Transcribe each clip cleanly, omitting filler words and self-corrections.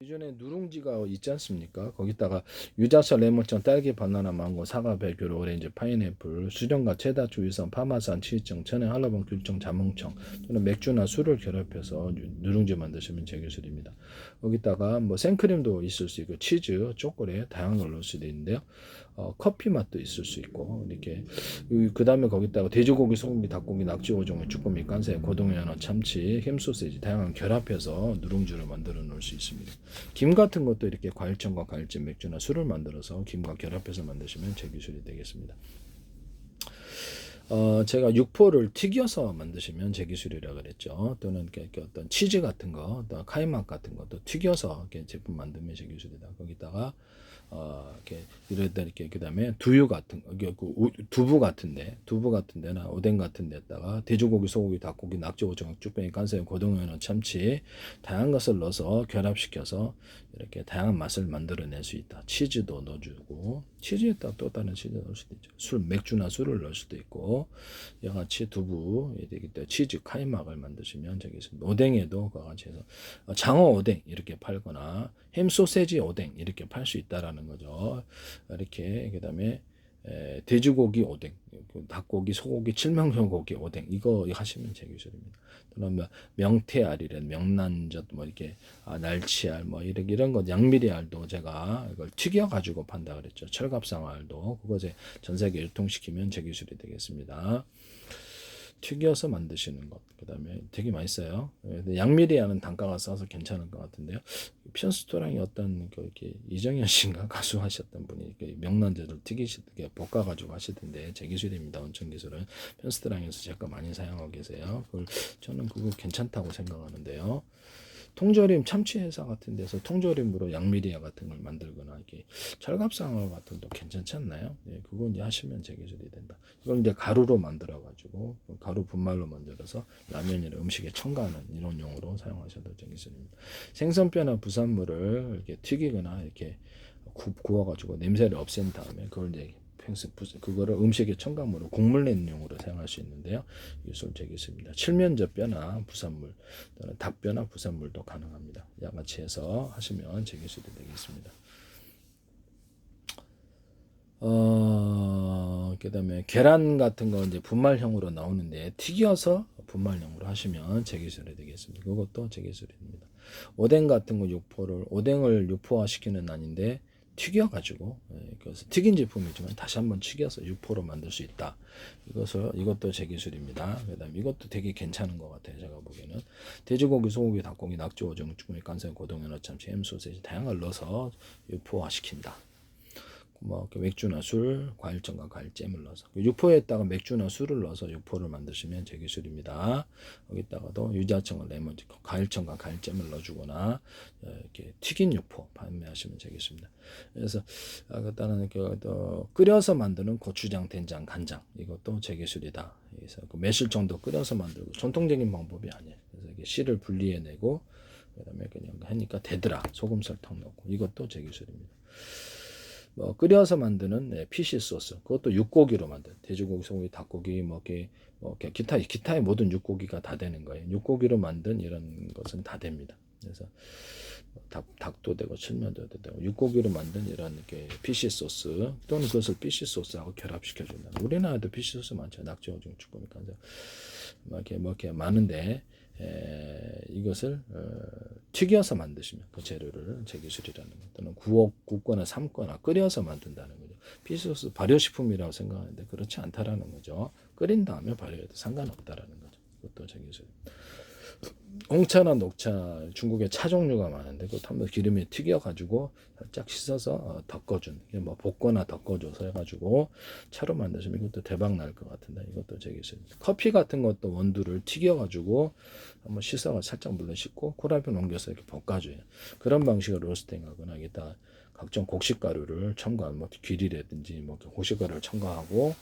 기존에 누룽지가 있지 않습니까? 거기다가 유자차, 레몬청, 딸기, 바나나, 망고, 사과, 배귤, 오렌지, 파인애플, 수정과 체다, 주유성, 파마산, 치즈청, 천연, 한라봉, 귤청, 자몽청 또는 맥주나 술을 결합해서 누룽지 만드시면 제기술입니다. 거기다가 뭐 생크림도 있을 수 있고 치즈, 초콜릿 다양한 걸 넣을 수도 있는데요. 커피 맛도 있을 수 있고 이렇게 그 다음에 거기다가 돼지고기, 소고기, 닭고기, 낙지, 오종의 쭈꾸미, 깐새, 고동, 연어, 참치, 햄 소세지 다양한 결합해서 누룽지를 만들어 놓을 수 있습니다. 김 같은 것도 이렇게 과일청과 과일잼, 맥주나 술을 만들어서 김과 결합해서 만드시면 제기술이 되겠습니다. 제가 육포를 튀겨서 만드시면 제기술이라 그랬죠. 또는 이렇게 어떤 치즈 같은 거, 또 카이막 같은 것도 튀겨서 이렇게 제품 만들면 제기술이다. 거기다가 이렇게 이러다 이렇게 그다음에 두유 같은 거, 두부 같은 데나 오뎅 같은 데다가 돼지고기, 소고기, 닭고기, 낙지, 오징어, 쭈빼기, 간새, 고등어나 참치 다양한 것을 넣어서 결합시켜서 이렇게 다양한 맛을 만들어낼 수 있다. 치즈도 넣어주고 치즈에다 또 다른 치즈 넣을 수도 있죠. 맥주나 술을 넣을 수도 있고 양아치, 두부, 치즈, 카이막을 만드시면 저기 오뎅에도 그와 같이 해서 장어 오뎅 이렇게 팔거나 햄 소세지 오뎅 이렇게 팔 수 있다라는 거죠. 이렇게 그다음에 돼지고기 오뎅, 닭고기, 소고기, 칠명소고기 오뎅 이거 하시면 제기술입니다. 또는 뭐 명태알이란 명란젓 뭐 이렇게 날치알 뭐 이런 거 양미리알도 제가 이걸 튀겨 가지고 판다 그랬죠. 철갑상알도 그거 전 세계 유통시키면 제기술이 되겠습니다. 튀겨서 만드시는 것. 그 다음에 되게 맛있어요. 양미리아는 단가가 싸서 괜찮은 것 같은데요. 편스토랑이 어떤 이렇게 이정현 씨인가 가수 하셨던 분이 명란젓을 튀기시게 볶아가지고 하시던데 제 기술입니다. 원천 기술은 편스토랑에서 제가 많이 사용하고 계세요. 저는 그거 괜찮다고 생각하는데요. 통조림 참치 회사 같은 데서 통조림으로 양미리아 같은 걸 만들거나 이렇게 철갑상어 같은 것도 괜찮지 않나요? 네, 그거 이제 하시면 제기술이 된다. 이걸 이제 가루로 만들어 가지고 가루 분말로 만들어서 라면이나 음식에 첨가하는 이런 용으로 사용하셔도 제기술입니다. 생선뼈나 부산물을 이렇게 튀기거나 이렇게 구워 가지고 냄새를 없앤 다음에 그걸 이제 그거를 음식의 첨가물로 국물 내는 용으로 사용할 수 있는데요. 이것을 제기술입니다. 칠면조 뼈나 부산물, 또는 닭뼈나 부산물도 가능합니다. 양아치 해서 하시면 제기술이 되겠습니다. 그다음에 계란 같은 거 이제 분말형으로 나오는데 튀겨서 분말형으로 하시면 제기술이 되겠습니다. 그것도 제기술입니다. 오뎅 같은 거 오뎅을 육포화시키는 아닌데 튀겨가지고 그래서 튀긴 제품이지만 다시 한번 튀겨서 육포로 만들 수 있다. 이것도 제기술입니다. 그다음에 이것도 되게 괜찮은 것 같아요. 제가 보기에는 돼지고기, 소고기, 닭고기, 낙지, 오징어, 쭈꾸미, 깐생, 고동, 연어, 참치, 햄, 소세지 다양한 걸 넣어서 육포화시킨다. 뭐 맥주나 술, 과일청과 과일잼을 넣어서 육포에다가 맥주나 술을 넣어서 육포를 만드시면 제기술입니다. 여기다가도 유자청과 레몬, 과일청과 과일잼을 넣어주거나 이렇게 튀긴 육포 판매하시면 제기술입니다. 그래서 그다음에 끓여서 만드는 고추장, 된장, 간장 이것도 제기술이다. 그래서 매실 정도 끓여서 만들고 전통적인 방법이 아니에요. 그래서 이게 씨를 분리해내고 그다음에 그냥 하니까 되더라. 소금, 설탕 넣고 이것도 제기술입니다. 끓여서 만드는 피시 소스 그것도 육고기로 만든 돼지고기, 소고기, 닭고기 기타의 모든 육고기가 다 되는 거예요. 육고기로 만든 이런 것은 다 됩니다. 그래서 닭도 되고 칠면도 되고 육고기로 만든 이런 이렇게 피시 소스 또는 그것을 피시 소스하고 결합시켜 준다. 우리나라도 피시 소스 많죠. 낙지, 오징어, 쭈꾸미, 간장 이렇게 많은데 이것을 튀겨서 만드시면 그 재료를 제기술이라는 것 또는 굽거나 삶거나 끓여서 만든다는 거죠. 피시소스 발효식품이라고 생각하는데 그렇지 않다라는 거죠. 끓인 다음에 발효해도 상관없다라는 거죠. 그것도 제기술. 홍차나 녹차 중국에 차 종류가 많은데 그것 한번 기름에 튀겨가지고 살짝 씻어서 덮어준 뭐 볶거나 덮어줘서 해가지고 차로 만드시면 이것도 대박 날 것 같은데 이것도 제기술입니다. 커피 같은 것도 원두를 튀겨가지고 한번 씻어가 살짝 물로 씻고 코라빈 옮겨서 이렇게 볶아줘요. 그런 방식으로 로스팅하거나 여기다 각종 곡식가루를 첨가한 뭐 귀리라든지 뭐 곡식가루를 첨가하고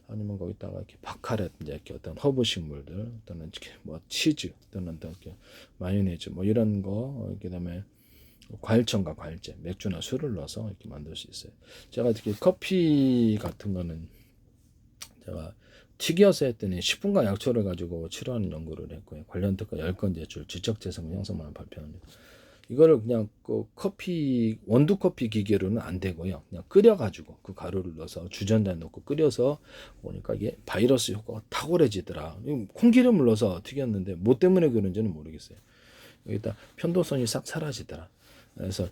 아니면 거기다가 이렇게 바카라든지 이렇게 어떤 허브 식물들 또는 이렇게 뭐 치즈 또는 이렇게 마요네즈 뭐 이런 거 그다음에 과일청과 과일잼, 맥주나 술을 넣어서 이렇게 만들 수 있어요. 제가 특히 커피 같은 거는 제가 튀겨서 했더니 10분간 약초를 가지고 치료하는 연구를 했고요. 관련 특허 10건 제출, 지적재산 형성만 발표합니다. 이거를 그냥 그 커피 원두 커피 기계로는 안 되고요. 그냥 끓여가지고 그 가루를 넣어서 주전자에 넣고 끓여서 보니까 이게 바이러스 효과가 탁월해지더라. 콩기름을 넣어서 튀겼는데 뭐 때문에 그런지는 모르겠어요. 여기다 편도선이 싹 사라지더라. 그래서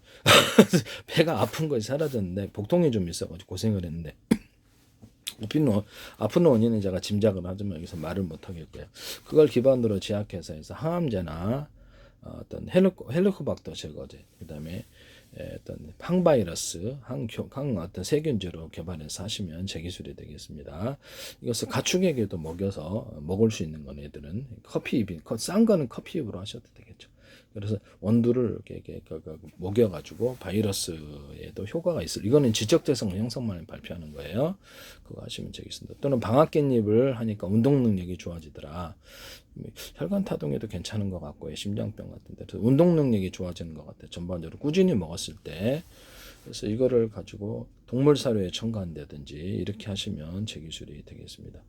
배가 아픈 것이 사라졌는데 복통이 좀 있어가지고 고생을 했는데 아픈 원인은 제가 짐작을 하지만 여기서 말을 못 하겠고요. 그걸 기반으로 제약회사에서 항암제나 어떤 헬리코박터 제거제, 그다음에 어떤 항바이러스, 항 어떤 세균제로 개발해서 하시면 제 기술이 되겠습니다. 이것을 가축에게도 먹여서 먹을 수 있는 건 애들은 커피잎, 싼 거는 커피잎으로 하셔도 되겠죠. 그래서 원두를 이렇게 먹여가지고 바이러스에도 효과가 있을. 이거는 지적재성 형성만 발표하는 거예요. 그거 하시면 되겠습니다. 또는 방앗깻잎을 하니까 운동 능력이 좋아지더라. 혈관 타동에도 괜찮은 것 같고요. 심장병 같은데 운동 능력이 좋아지는 것 같아요. 전반적으로 꾸준히 먹었을 때. 그래서 이거를 가지고 동물 사료에 첨가한다든지 이렇게 하시면 제 기술이 되겠습니다.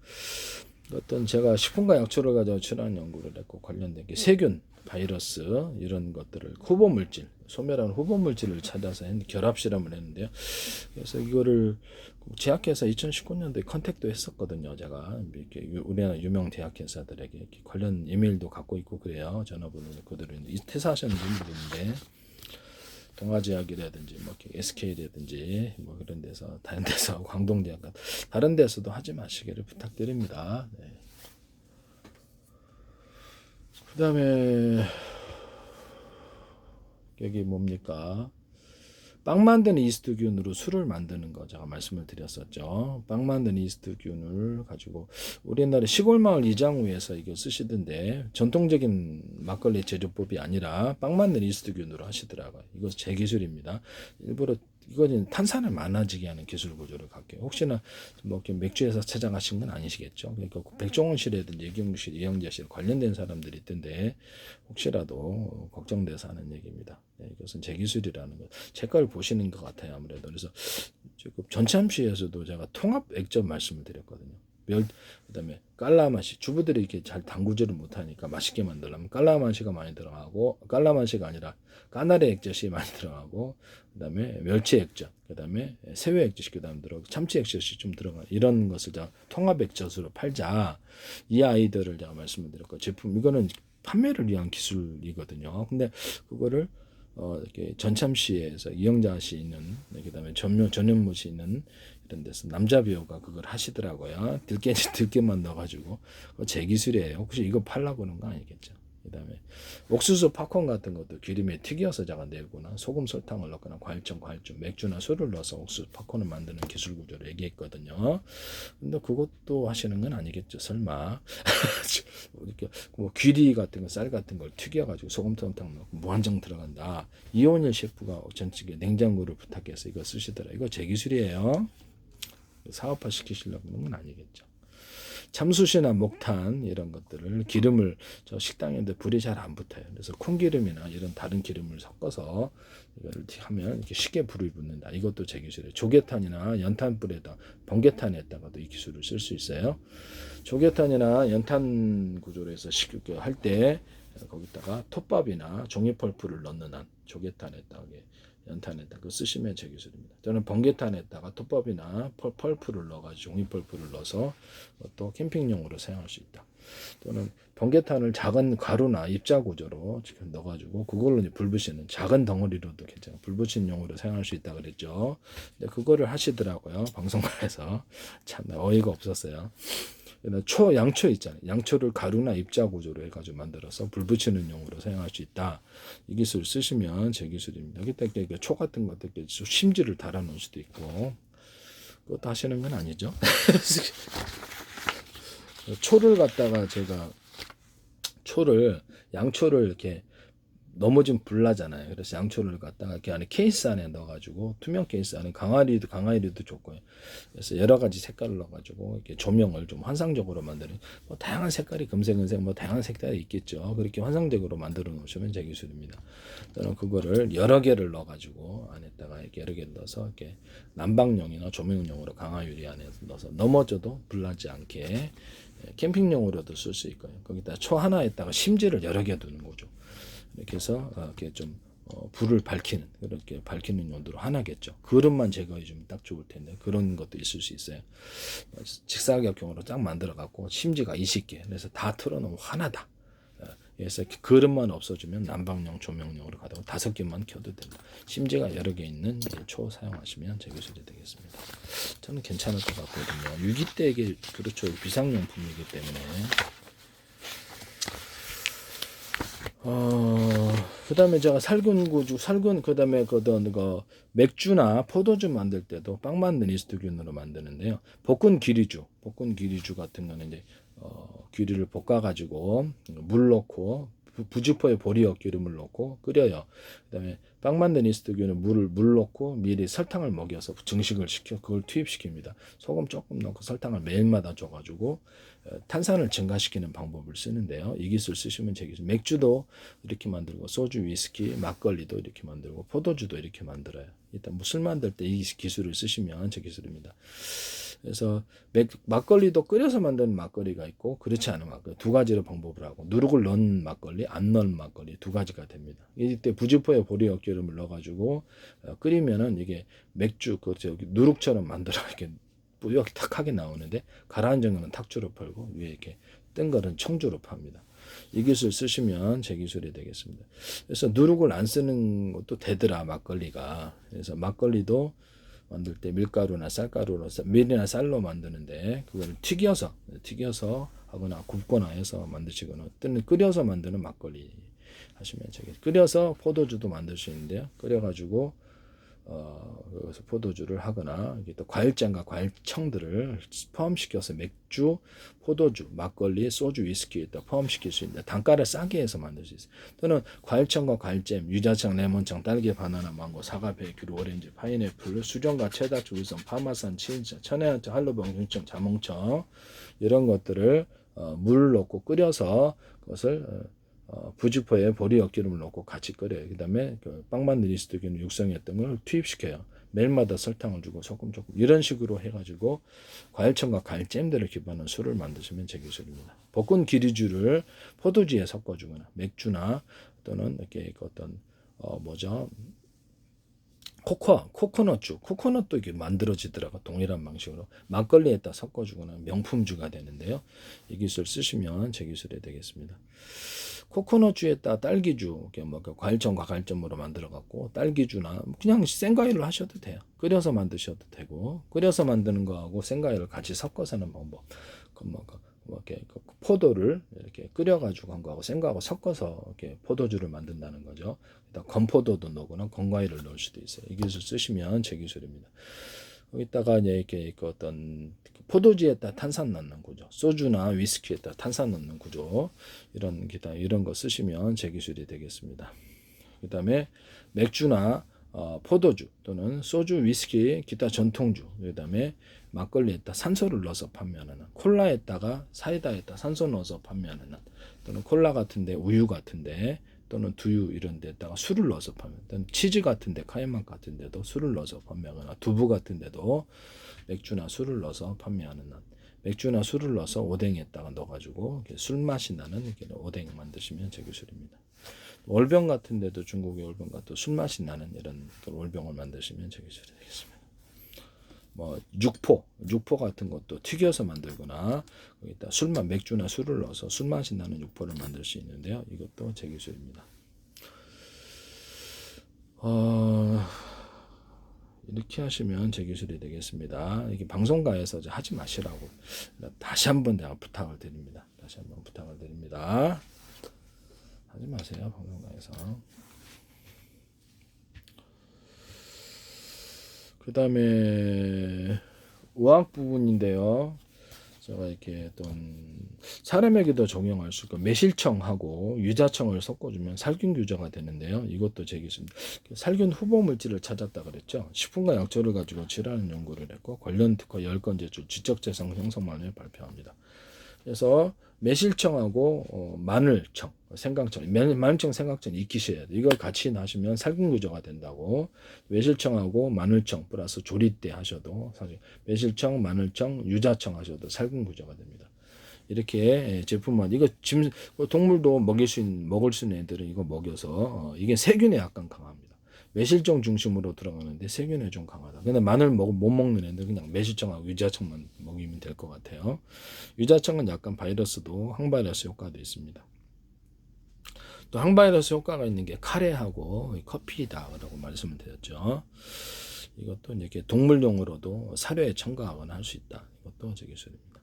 어떤 제가 식품과 약초를 가지고 출한 연구를 했고 관련된 게 세균, 바이러스 이런 것들을 후보 물질, 소멸하는 후보 물질을 찾아서 결합 실험을 했는데요. 그래서 이거를 제약회사 2019년도에 컨택도 했었거든요. 제가 이렇게 우리나라 유명 대학회사들에게 이렇게 관련 이메일도 갖고 있고 그래요. 전화번호는 그들은 퇴사하셨는지 모르는데 동아제약이라든지 뭐 SK라든지 뭐 그런 데서 다른 데서 광동대학 다른 데서도 하지 마시기를 부탁드립니다. 네. 그다음에 여기 뭡니까? 빵 만드는 이스트균으로 술을 만드는 거 제가 말씀을 드렸었죠. 빵 만드는 이스트균을 가지고 우리나라 시골 마을 이장우에서 이거 쓰시던데 전통적인 막걸리 제조법이 아니라 빵 만드는 이스트균으로 하시더라고요. 이거 제 기술입니다. 일부러 이거는 탄산을 많아지게 하는 기술 구조를 갖게. 혹시나 뭐 맥주에서 찾아가신 건 아니시겠죠. 그러니까 백종원 씨라든지 이경규 씨, 이영재 씨 관련된 사람들이 있던데 혹시라도 걱정돼서 하는 얘기입니다. 네, 이것은 제 기술이라는 것. 제 걸 보시는 것 같아요. 아무래도. 그래서 전참시에서도 제가 통합 액젓 말씀을 드렸거든요. 그다음에 깔라맛이 주부들이 이렇게 잘 담그지를 못하니까 맛있게 만들려면 깔라맛이가 많이 들어가고 깔라맛이가 아니라 까나리 액젓이 많이 들어가고 그다음에 멸치 액젓, 그다음에 새우 액젓이 그다음 들어가고 참치 액젓이 좀 들어가 이런 것을 제가 통합 액젓으로 팔자 이 아이들을 제가 말씀을 드렸고 제품 이거는 판매를 위한 기술이거든요. 근데 그거를 이렇게 전참시에서 이영자 씨 있는 그다음에 전현무 씨 있는 이런 데서 남자 배우가 그걸 하시더라고요. 들깨만 넣어가지고 제 기술이에요. 혹시 이거 팔라고 그런 거 아니겠죠? 그다음에 옥수수 팝콘 같은 것도 기름에 튀겨서 제가 내거나 소금 설탕을 넣거나 과일청 맥주나 술을 넣어서 옥수수 팝콘을 만드는 기술 구조를 얘기했거든요. 근데 그것도 하시는 건 아니겠죠? 설마 이렇게 뭐 귀리 같은 거 쌀 같은 걸 튀겨가지고 소금 설탕 넣고 무한정 들어간다. 이온일 셰프가 전직에 냉장고를 부탁해서 이거 쓰시더라. 이거 제 기술이에요. 사업화 시키시려고 하는 건 아니겠죠. 참숯이나 목탄 이런 것들을 기름을 저 식당인데 불이 잘 안 붙어요. 그래서 콩기름이나 이런 다른 기름을 섞어서 이걸 하면 이렇게 쉽게 불이 붙는다. 이것도 제 기술이에요. 조개탄이나 연탄불에다 번개탄에다가도 이 기술을 쓸 수 있어요. 조개탄이나 연탄 구조로 해서 쉽게 할 때 거기다가 톱밥이나 종이펄프를 넣는 한 조개탄에다가 연탄에다가 그거 쓰시면 제 기술입니다. 저는 번개탄에다가 톱밥이나 펄프를 넣어가지고 종이펄프를 넣어서 또 캠핑용으로 사용할 수 있다. 또는 번개탄을 작은 가루나 입자 구조로 넣어가지고 그걸로 불 붙이는 작은 덩어리로도 괜찮아요. 불 붙이는 용으로 사용할 수 있다 그랬죠. 근데 그거를 하시더라고요. 방송국에서 참 어이가 없었어요. 양초 있잖아요. 양초를 가루나 입자 구조로 해가지고 만들어서 불 붙이는 용으로 사용할 수 있다. 이 기술 쓰시면 제 기술입니다. 그때 초 같은 것들 심지를 달아놓을 수도 있고 그것도 하시는 건 아니죠. 초를 갖다가 제가 양초를 이렇게 넘어지면 불나잖아요. 그래서 양초를 갖다가 이렇게 안에 케이스 안에 넣어가지고 투명 케이스 안에 강화유리도 좋고요. 그래서 여러 가지 색깔을 넣어가지고 이렇게 조명을 좀 환상적으로 만드는 뭐 다양한 색깔이 금색 뭐 다양한 색깔이 있겠죠. 그렇게 환상적으로 만들어 놓으시면 제 기술입니다. 저는 그거를 여러 개를 넣어가지고 안에다가 이렇게 여러 개를 넣어서 이렇게 난방용이나 조명용으로 강화유리 안에 넣어서 넘어져도 불나지 않게 캠핑용으로도 쓸 수 있고요. 거기다 초 하나에다가 심지를 여러 개 두는 거죠. 이렇게 해서 이렇게 좀 불을 밝히는 그렇게 밝히는 용도로 하나겠죠. 그릇만 제거해 주면 딱 좋을 텐데 그런 것도 있을 수 있어요. 직사각형으로 쫙 만들어 갖고 심지가 20개 그래서 다 틀어놓으면 하나다. 그래서 그릇만 없어지면 난방용 조명용으로 가다가 5개만 켜도 된다. 심지가 여러 개 있는 초 사용하시면 제 기술이 되겠습니다. 저는 괜찮을 것 같거든요. 유기댁이 그렇죠. 비상용품이기 때문에. 그 다음에 제가 그 다음에 그 맥주나 포도주 만들 때도 빵 만든 이스트균으로 만드는데요. 볶은 기리주 같은 거는 이제, 기리를 볶아가지고 물 넣고 부지포에 보리역 기름을 넣고 끓여요. 그 다음에 빵 만든 이스트균은 물 넣고 미리 설탕을 먹여서 증식을 시켜 그걸 투입시킵니다. 소금 조금 넣고 설탕을 매일마다 줘가지고 탄산을 증가시키는 방법을 쓰는데요. 이 기술 쓰시면 제 기술. 맥주도 이렇게 만들고 소주, 위스키, 막걸리도 이렇게 만들고 포도주도 이렇게 만들어요. 일단 술 만들 때 이 기술을 쓰시면 제 기술입니다. 그래서 막걸리도 끓여서 만드는 막걸리가 있고 그렇지 않은 막걸리 두 가지로 방법을 하고 누룩을 넣은 막걸리, 안 넣은 막걸리 두 가지가 됩니다. 이때 부지포에 보리역 기름을 넣어가지고 끓이면은 이게 맥주 누룩처럼 만들어 이렇게 뿌옇탁하게 나오는데 가라앉은 거는 탁주로 팔고 위에 이렇게 뜬 거는 청주로 팝니다. 이 기술 쓰시면 제 기술이 되겠습니다. 그래서 누룩을 안 쓰는 것도 되더라 막걸리가. 그래서 막걸리도 만들 때 밀가루나 쌀가루로 밀이나 쌀로 만드는데 그걸 튀겨서 하거나 굽거나 해서 만드시거나 또는 끓여서 만드는 막걸리 하시면 되겠습니다. 끓여서 포도주도 만들 수 있는데요. 끓여가지고 그래서 포도주를 하거나 또 과일장과 과일청들을 포함시켜서 맥주, 포도주, 막걸리, 소주, 위스키에 포함시킬 수 있는데 단가를 싸게 해서 만들 수 있어요. 또는 과일청과 과일잼, 유자청, 레몬청, 딸기, 바나나, 망고, 사과, 베이큐, 오렌지, 파인애플, 수정과 체다, 주의성, 파마산, 치인청, 천혜향청, 할로병, 흉청, 자몽청 이런 것들을 물 넣고 끓여서 그것을 부지포에 보리역 기름을 넣고 같이 끓여요. 그 다음에 빵 만든 이스트균 육성했던 걸 투입시켜요. 매일마다 설탕을 주고 소금 조금 이런 식으로 해가지고 과일청과 과일잼들을 기반한 술을 만드시면 제 기술입니다. 볶은 기리주를 포도주에 섞어주거나 맥주나 또는 이렇게 어떤 코코넛도 이게 만들어지더라고 동일한 방식으로 막걸리에다 섞어주거나 명품주가 되는데요. 이 기술 쓰시면 제 기술이 되겠습니다. 코코넛주에다 딸기주, 과일청과 과일점으로 만들어갖고 딸기주나 그냥 생과일로 하셔도 돼요. 끓여서 만드셔도 되고 끓여서 만드는 거하고 생과일을 같이 섞어서 하는 방법. 이렇게 포도를 이렇게 끓여가지고 한 거하고 생과하고 섞어서 이렇게 포도주를 만든다는 거죠. 일단 건포도도 넣거나 건과일을 넣을 수도 있어요. 이 기술 쓰시면 제 기술입니다. 여기다가 이제 이렇게 어떤 포도주에다 탄산 넣는 구조, 소주나 위스키에다 탄산 넣는 구조 이런 거 쓰시면 제 기술이 되겠습니다. 그 다음에 맥주나 포도주 또는 소주, 위스키, 기타 전통주, 그 다음에 막걸리에다 산소를 넣어서 판매하는 콜라에다가 사이다에다 산소 넣어서 판매하는 또는 콜라 같은데 우유 같은데 또는 두유 이런 데다가 술을 넣어서 판매 또는 치즈 같은데 카이막 같은데도 술을 넣어서 판매하거나 두부 같은데도 맥주나 술을 넣어서 판매하는 맥주나 술을 넣어서 오뎅에다가 넣어가지고 술 맛이 나는 오뎅 만드시면 제 기술입니다. 월병 같은 데도 중국의 월병 같은 술 맛이 나는 이런 월병을 만드시면 제 기술이 되겠습니다. 육포 같은 것도 튀겨서 만들거나 거기다 맥주나 술을 넣어서 술 맛이 나는 육포를 만들 수 있는데요. 이것도 제 기술입니다. 이렇게 하시면 제 기술이 되겠습니다. 이게 방송가에서 하지 마시라고 다시 한번 내가 부탁을 드립니다. 하지 마세요, 방송가에서. 그 다음에 의학 부분인데요. 제가 이렇게 어떤 사람에게도 적용할 수 있고 매실청하고 유자청을 섞어주면 살균 규제가 되는데요. 이것도 제 기술입니다. 살균 후보 물질을 찾았다 그랬죠. 식품과 약초를 가지고 질환 연구를 했고 관련 특허 10건 제출 지적재산 형성만을 발표합니다. 그래서 매실청하고 마늘청, 생강청, 마늘청, 생강청 익히셔야 돼요. 이걸 같이 하시면 살균 구조가 된다고. 매실청하고 마늘청 플러스 조리 때 하셔도 사실 매실청, 마늘청, 유자청 하셔도 살균 구조가 됩니다. 이렇게 제품만 이거 동물도 먹을 수 있는 애들은 이거 먹여서 이게 세균에 약간 강합니다. 매실청 중심으로 들어가는데 세균에 좀 강하다. 근데 마늘 못 먹는 애들 그냥 매실청하고 유자청만 먹이면 될 것 같아요. 유자청은 약간 바이러스도 항바이러스 효과도 있습니다. 또 항바이러스 효과가 있는 게 카레하고 커피다라고 말씀을 드렸죠. 이것도 이렇게 동물용으로도 사료에 첨가하거나 할 수 있다. 이것도 제 기술입니다.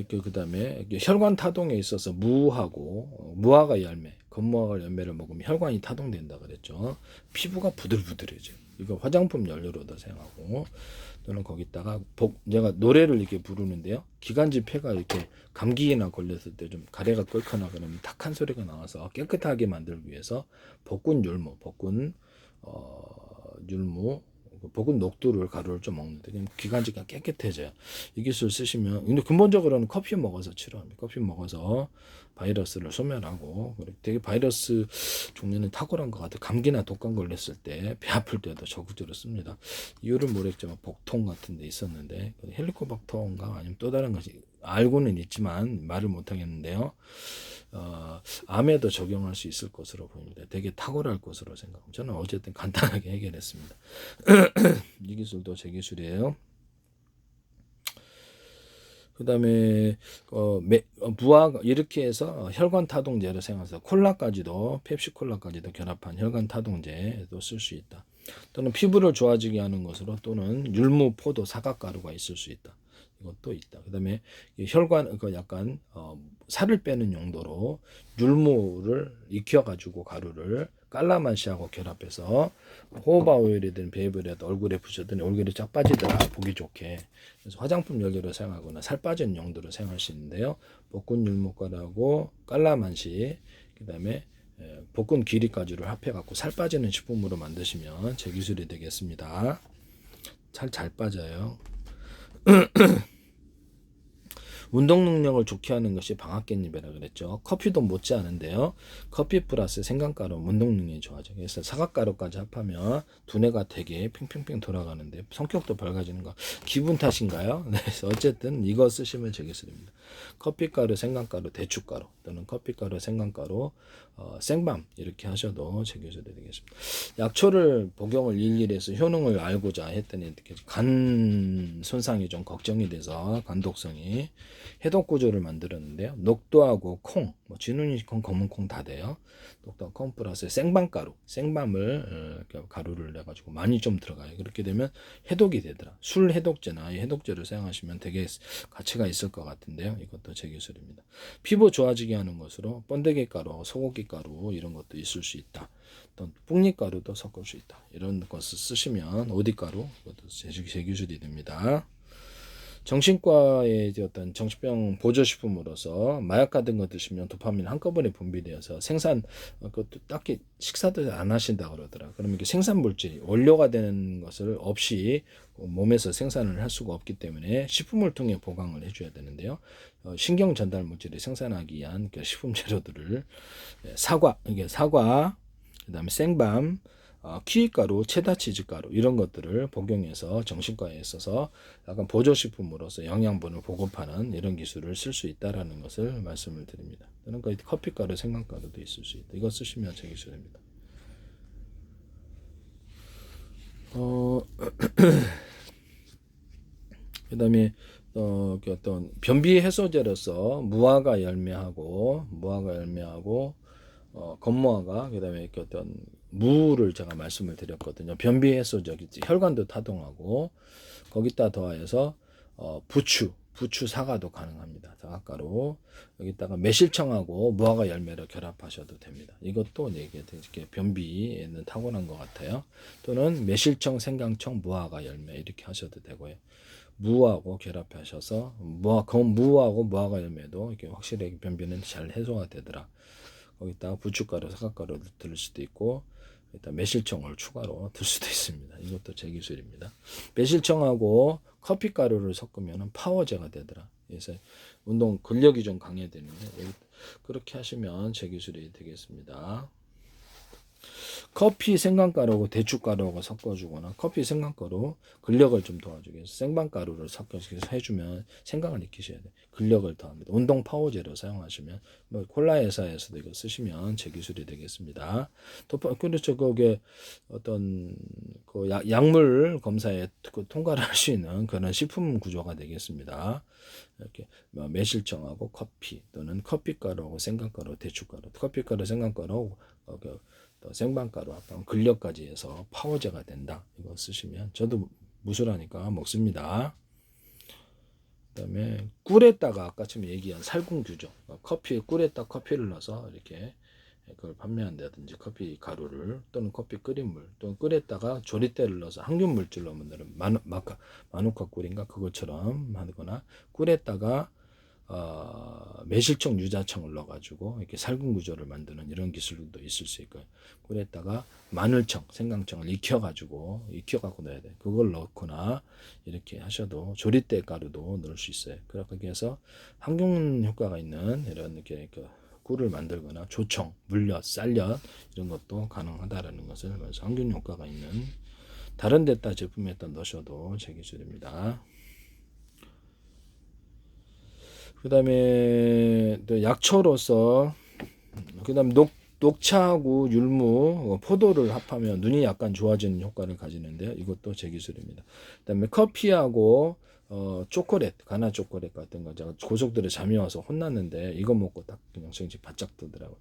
그다음에 혈관 타동에 있어서 무화과 열매, 건무화과 열매를 먹으면 혈관이 타동된다 그랬죠. 피부가 부들부들해져요. 이거 화장품 연료로도 사용하고 또는 거기다가 내가 노래를 이렇게 부르는데요. 기관지 폐가 이렇게 감기나 걸렸을 때 좀 가래가 끓거나 그러면 탁한 소리가 나와서 깨끗하게 만들기 위해서 볶은 녹두를 가루를 좀 먹는데 기관지가 깨끗해져요. 이 기술 쓰시면 근데 근본적으로는 커피 먹어서 치료합니다. 커피 먹어서 바이러스를 소멸하고 되게 바이러스 종류는 탁월한 것 같아요. 감기나 독감 걸렸을 때 배 아플 때도 적극적으로 씁니다. 이유를 모르겠지만 복통 같은 데 있었는데 헬리코박터인가 아니면 또 다른 것이 알고는 있지만 말을 못하겠는데요. 암에도 적용할 수 있을 것으로 보입니다. 되게 탁월할 것으로 생각합니다. 저는 어쨌든 간단하게 해결했습니다. 이 기술도 제 기술이에요. 그 다음에 무화과 이렇게 해서 혈관 타동제를 사용해서 펩시콜라까지도 결합한 혈관 타동제도 쓸 수 있다. 또는 피부를 좋아지게 하는 것으로 또는 율무, 포도, 사각가루가 있을 수 있다. 이것도 있다. 그 다음에 혈관 약간 살을 빼는 용도로 율무를 익혀가지고 가루를 깔라만시하고 결합해서 호호바 오일이든 베이블이든 얼굴에 부셨더니 얼굴이 쫙 빠지더라 보기 좋게. 그래서 화장품 연료로 사용하거나 살 빠지는 용도로 사용할 수 있는데요. 볶은 율무가루하고 깔라만시 그다음에 볶은 기리가루를 합해갖고 살 빠지는 식품으로 만드시면 제 기술이 되겠습니다. 잘 빠져요. 운동 능력을 좋게 하는 것이 방앗개잎이라 그랬죠. 커피도 못지않은데요. 커피 플러스 생강가루 운동 능력이 좋아져. 그래서 사각가루까지 합하면 두뇌가 되게 팽팽팽 돌아가는데 성격도 밝아지는 거 기분 탓인가요? 네, 그래서 어쨌든 이거 쓰시면 되겠습니다. 커피가루, 생강가루, 대추가루 또는 커피가루, 생강가루, 생밤 이렇게 하셔도 제 기술이 되겠습니다. 약초를 복용을 일일이 해서 효능을 알고자 했더니 간 손상이 좀 걱정이 돼서 간독성이 해독 구조를 만들었는데요. 녹두하고 콩, 진눈이콩, 검은콩 다 돼요. 녹두하고 콩 플러스 생밤을 가루를 내가지고 많이 좀 들어가요. 그렇게 되면 해독이 되더라. 술 해독제나 해독제를 사용하시면 되게 가치가 있을 것 같은데요. 이것도 제 기술입니다. 피부 좋아지게 하는 것으로 번데기 가루, 소고기 가루 이런 것도 있을 수 있다. 또 뿡잎가루도 섞을 수 있다. 이런 것을 쓰시면 오디가루 이것도 제 기술이 됩니다. 정신과의 어떤 정신병 보조식품으로서 마약 같은 거 드시면 도파민 한꺼번에 분비되어서 그것도 딱히 식사도 안 하신다 그러더라. 그러면 이게 생산 물질이 원료가 되는 것을 없이 몸에서 생산을 할 수가 없기 때문에 식품을 통해 보강을 해줘야 되는데요. 신경 전달 물질을 생산하기 위한 식품 재료들을 사과, 그다음에 생밤, 키위가루, 체다치즈가루 이런 것들을 복용해서 정신과에 있어서 약간 보조식품으로서 영양분을 보급하는 이런 기술을 쓸 수 있다라는 것을 말씀을 드립니다. 또는 커피가루, 생강가루도 있을 수 있다. 이거 쓰시면 제 기술입니다. 그다음에 어떤 변비 해소제로서 무화과 열매하고 건무화과 그다음에 어떤 무를 제가 말씀을 드렸거든요. 변비 해소제이지 혈관도 타동하고 거기다 더해서 부추 사과도 가능합니다. 사과가루 여기다가 매실청하고 무화과 열매를 결합하셔도 됩니다. 이것도 이게 변비에는 탁월한 것 같아요. 또는 매실청, 생강청, 무화과 열매 이렇게 하셔도 되고요. 무하고 결합하셔서 무하고 무화과 열매도 이렇게 확실히 변비는 잘 해소가 되더라. 거기다가 부추가루, 사과가루를 들 수도 있고 일단 매실청을 추가로 들 수도 있습니다. 이것도 제 기술입니다. 매실청하고 커피가루를 섞으면 파워제가 되더라. 그래서 운동 근력이 좀 강해야 되는데 그렇게 하시면 제 기술이 되겠습니다. 커피 생강가루하고 대추가루하고 섞어주거나 커피 생강가루 근력을 좀 도와주기 위해서 생강가루를 섞어서 해주면 생강을 익히셔야 돼요. 근력을 더합니다. 운동 파워제로 사용하시면 뭐 콜라 회사에서도 이거 쓰시면 제 기술이 되겠습니다. 또 그렇죠. 그게 어떤 그 약물 검사에 통과를 할 수 있는 그런 식품 구조가 되겠습니다. 이렇게 매실청하고 커피 또는 커피가루하고 생강가루, 대추가루, 커피가루, 생강가루 또 생강가루 합하면 근력까지 해서 파워제가 된다. 이거 쓰시면 저도 무술하니까 먹습니다. 그다음에 꿀에다가 아까처럼 얘기한 살균규죠. 커피에 꿀에다 커피를 넣어서 이렇게 그걸 판매한다든지 커피 가루를 또는 커피 끓인 물 또는 꿀에다가 조리대를 넣어서 항균 물질 넣으면 마누카 꿀인가 그것처럼 하거나 꿀에다가 매실청 유자청을 넣어가지고 이렇게 살균 구조를 만드는 이런 기술도 있을 수 있고요. 꿀에다가 마늘청, 생강청을 익혀갖고 넣어야 돼. 그걸 넣거나 이렇게 하셔도 조리대 가루도 넣을 수 있어요. 그렇게 해서 항균 효과가 있는 이런 이렇게 꿀을 만들거나 조청, 물엿, 쌀엿 이런 것도 가능하다라는 것을 그래서 항균 효과가 있는 다른 데다 제품에다 넣으셔도 제 기술입니다. 그 다음에 또 약초로서 그 다음 녹차하고 율무, 포도를 합하면 눈이 약간 좋아지는 효과를 가지는데요. 이것도 제 기술입니다. 그 다음에 커피하고 초콜릿, 가나 초콜릿 같은 거 제가 고속들에 잠이 와서 혼났는데 이거 먹고 딱 그냥 정신 바짝 뜨더라고요.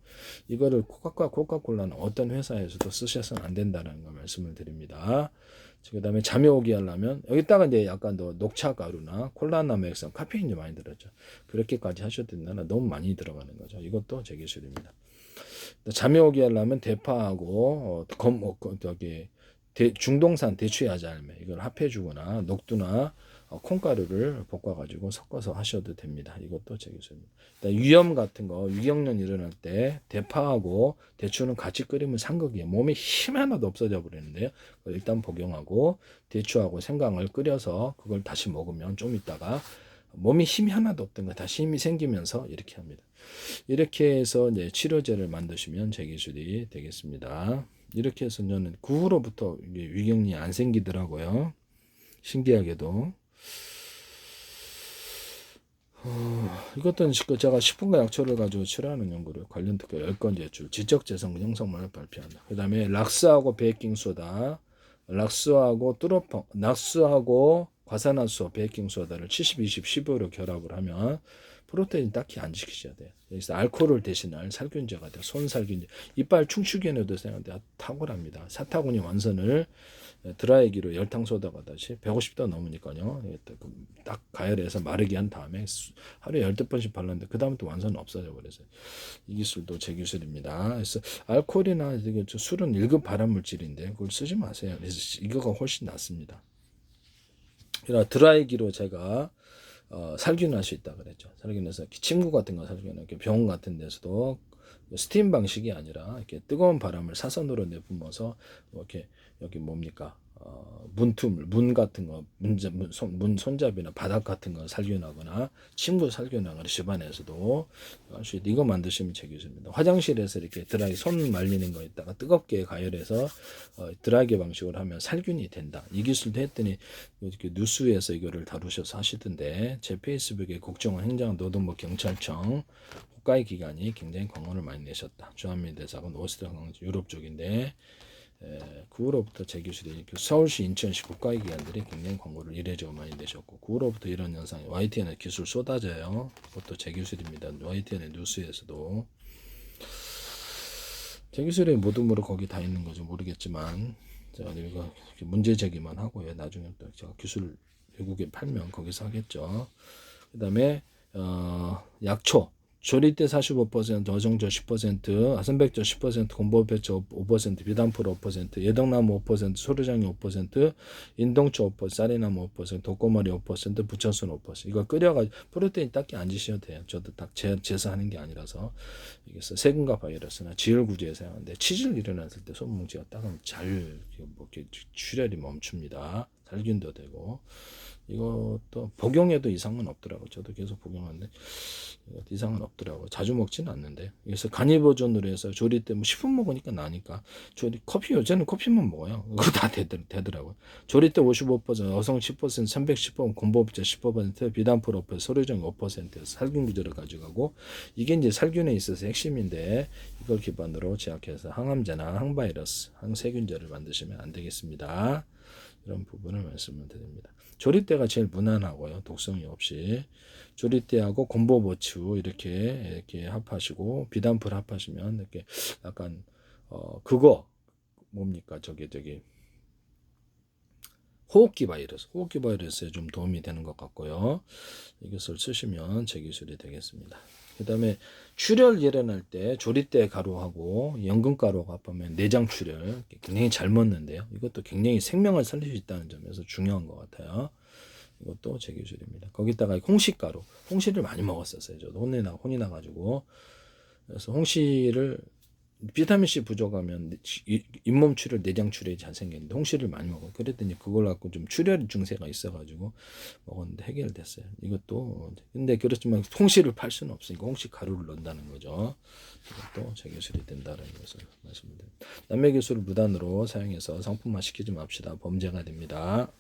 이거를 코카콜라는 어떤 회사에서도 쓰셔서는 안 된다는 거 말씀을 드립니다. 그 다음에 잠이 오게 하려면 여기다가 이제 약간 더 녹차 가루나 콜라나무액상 카페인이 많이 들었죠. 그렇게까지 하셔도 된다나 너무 많이 들어가는 거죠. 이것도 제 기술입니다. 잠이 오게 하려면 대파하고 중동산 대추야자알매 이걸 합해주거나 녹두나 콩가루를 볶아가지고 섞어서 하셔도 됩니다. 이것도 제 기술입니다. 위염 같은 거 위경련 일어날 때 대파하고 대추는 같이 끓이면 상극이에요. 몸에 힘 하나도 없어져 버리는데요. 일단 복용하고 대추하고 생강을 끓여서 그걸 다시 먹으면 좀 있다가 몸에 힘이 하나도 없던 거 다시 힘이 생기면서 이렇게 합니다. 이렇게 해서 이제 치료제를 만드시면 제 기술이 되겠습니다. 이렇게 해서 저는 그 후로부터 위경련이 안 생기더라고요. 신기하게도. 이것도 제가 식품과 약초를 가지고 치료하는 연구를 관련 특허 10건 제출, 지적재성 형성만을 발표한다. 그 다음에 락스하고 베이킹소다, 락스하고 뚜러펑, 낙스하고 과산화수소, 베이킹소다를 70, 20, 15로 결합을 하면 프로테인 딱히 안 지키셔야 돼요. 여기서 알코올을 대신할 살균제가 돼요. 손살균제. 이빨 충축에도 사용돼 탁월합니다. 사타구니 완선을 드라이기로 열탕소다가 다시 150도 넘으니까요. 딱 가열해서 마르게 한 다음에 하루에 12번씩 발랐는데 그 다음부터 완선 없어져 버려서 이 기술도 제 기술입니다. 그래서 알코올이나 술은 1급 발암물질인데 그걸 쓰지 마세요. 그래서 이거가 훨씬 낫습니다. 그러나 드라이기로 제가 살균할 수 있다 그랬죠. 살균해서 침구 같은 거 살균하고 병원 같은 데서도 스팀 방식이 아니라 이렇게 뜨거운 바람을 사선으로 내뿜어서 이렇게 여기 뭡니까 문틈, 문 같은 거, 문 손잡이나 바닥 같은 거 살균하거나 침구 살균하거나 집안에서도 할 수 있다. 이거 만드시면 제 기술입니다. 화장실에서 이렇게 드라이 손 말리는 거 있다가 뜨겁게 가열해서 드라이기 방식으로 하면 살균이 된다. 이 기술도 했더니 이렇게 뉴스에서 이거를 다루셔서 하시던데 제 페이스북에 국정원 행정 노동부 경찰청 국가의 기관이 굉장히 광고를 많이 내셨다. 주한미 대사관 오스트리아 유럽 쪽인데 그 후로부터 제 기술이 서울시 인천시 국가의 기관들이 굉장히 광고를 이례적으로 많이 내셨고 그 후로부터 이런 현상이 YTN의 기술 쏟아져요. 그것도 제 기술입니다. YTN의 뉴스에서도 제 기술이 모둠으로 거기 다 있는 거죠. 모르겠지만 제가 이거 문제 제기만 하고요. 나중에 또 제가 기술 외국에 팔면 거기서 하겠죠. 그 다음에 약초 조리대 45%, 어정조 10%, 아선백조 10%, 곰보배조 5%, 비단포로 5%, 예덕나무 5%, 소르장이 5%, 인동초 5%, 쌀이나무 5%, 독고머리 5%, 부천순 5%. 이거 끓여가지고 프로테인 딱히 안 지셔도 돼요. 저도 딱 제사하는 게 아니라서 이게 세균과 바이러스나 지혈 구조에 사용하는데 치질 일어났을 때 손뭉치가 딱하면 잘 출혈이 멈춥니다. 살균도 되고 이것도 복용해도 이상은 없더라고요. 저도 계속 복용하는데 이상은 없더라고요. 자주 먹지는 않는데. 그래서 간이 버전으로 해서 조리 때 뭐 10분 먹으니까 나니까 커피 요새는 커피만 먹어요. 그거 다 되더라고요. 조리 때 55%, 여성 10%, 310번, 공보업자 10%, 비단풀 5%, 서류정 5% 살균 구조를 가져가고 이게 이제 살균에 있어서 핵심인데 이걸 기반으로 제약해서 항암제나 항바이러스, 항세균제를 만드시면 안 되겠습니다. 이런 부분을 말씀을 드립니다. 조리대가 제일 무난하고요. 독성이 없이 조리대하고 곰보보추 이렇게 합하시고 비단풀 합하시면 이렇게 약간 그거 뭡니까 저기 호흡기 바이러스에 좀 도움이 되는 것 같고요. 이것을 쓰시면 제 기술이 되겠습니다. 그 다음에 출혈 일어날 때 조리대 가루하고 연근가루가 합하면 내장 출혈 굉장히 잘 먹는데요. 이것도 굉장히 생명을 살릴 수 있다는 점에서 중요한 것 같아요. 이것도 제 기술입니다. 거기다가 홍시가루, 홍시를 많이 먹었었어요. 저도 혼이 나가지고. 그래서 홍시를 비타민C 부족하면 잇몸 출혈, 내장 출혈이 잘 생겼는데 홍시를 많이 먹어요. 그랬더니 그걸 갖고 좀 출혈 증세가 있어가지고 먹었는데 해결됐어요. 이것도 근데 그렇지만 홍시를 팔 수는 없으니까 홍시 가루를 넣는다는 거죠. 이것도 제 기술이 된다는 것을 말씀드립니다. 남의 기술을 무단으로 사용해서 상품화 시키지 맙시다. 범죄가 됩니다.